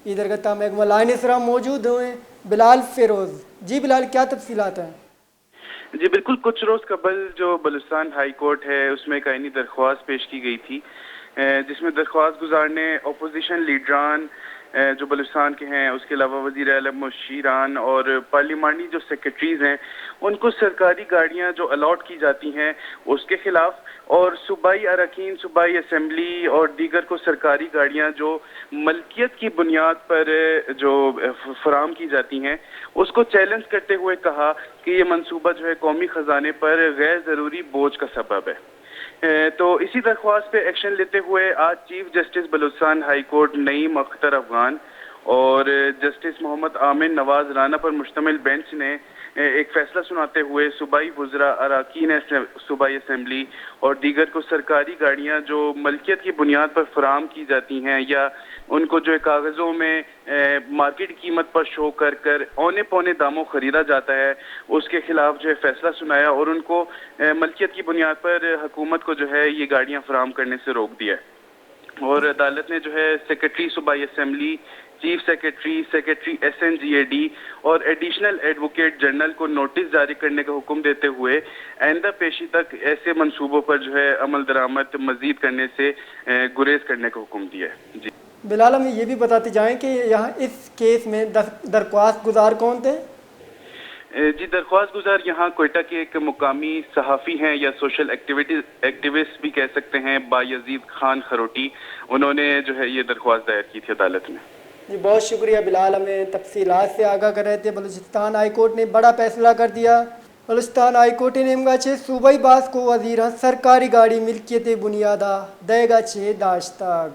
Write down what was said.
ادھر کا تام ایک لائن اس طرح موجود ہوئے بلال فیروز. جی بلال, کیا تفصیلات ہیں؟ جی بالکل، کچھ روز قبل جو بلوچستان ہائی کورٹ ہے اس میں ایک آئینی درخواست پیش کی گئی تھی، جس میں درخواست گزار نے اپوزیشن لیڈران جو بلوچستان کے ہیں، اس کے علاوہ وزیر اعلیٰ مشیران اور پارلیمانی جو سیکرٹریز ہیں ان کو سرکاری گاڑیاں جو الاٹ کی جاتی ہیں اس کے خلاف، اور صوبائی اراکین صوبائی اسمبلی اور دیگر کو سرکاری گاڑیاں جو ملکیت کی بنیاد پر جو فراہم کی جاتی ہیں اس کو چیلنج کرتے ہوئے کہا کہ یہ منصوبہ جو ہے قومی خزانے پر غیر ضروری بوجھ کا سبب ہے. تو اسی درخواست پہ ایکشن لیتے ہوئے آج chief justice Balochistan high court Naeem Akhtar Afghan اور جسٹس محمد عامر نواز رانا پر مشتمل بینچ نے ایک فیصلہ سناتے ہوئے صوبائی وزراء، اراکین صوبائی اسمبلی اور دیگر کو سرکاری گاڑیاں جو ملکیت کی بنیاد پر فراہم کی جاتی ہیں یا ان کو جو کاغذوں میں مارکیٹ قیمت پر شو کر اونے پونے داموں خریدا جاتا ہے اس کے خلاف جو ہے فیصلہ سنایا اور ان کو ملکیت کی بنیاد پر حکومت کو جو ہے یہ گاڑیاں فراہم کرنے سے روک دیا ہے. اور عدالت نے جو ہے سیکرٹری صوبائی assembly, chief secretary S N G A D اور ایڈیشنل ایڈوکیٹ جنرل کو نوٹس جاری کرنے کا حکم دیتے ہوئے آئندہ پیشی تک ایسے منصوبوں پر جو ہے عمل درآمد مزید کرنے سے گریز کرنے کا حکم دیا ہے. جی بلال, ہمیں یہ بھی بتاتے جائیں کہ یہاں اس کیس میں درخواست گزار کون تھے؟ جی درخواست گزار یہاں کوئٹہ کے ایک مقامی صحافی ہیں یا سوشل ایکٹیوسٹ بھی کہہ سکتے ہیں، بایزید خان خروٹی. انہوں نے جو ہے یہ درخواست دائر کی تھی عدالت میں. جی بہت شکریہ بلال, ہمیں تفصیلات سے آگاہ کر رہے تھے. بلوچستان ہائی کورٹ نے بڑا فیصلہ کر دیا. بلوچستان ہائی کورٹ نے نیمگا چھے صوبائی باس کو وزیرہ سرکاری گاڑی ملکیت بنیادہ دے گا چھے داشتاگ.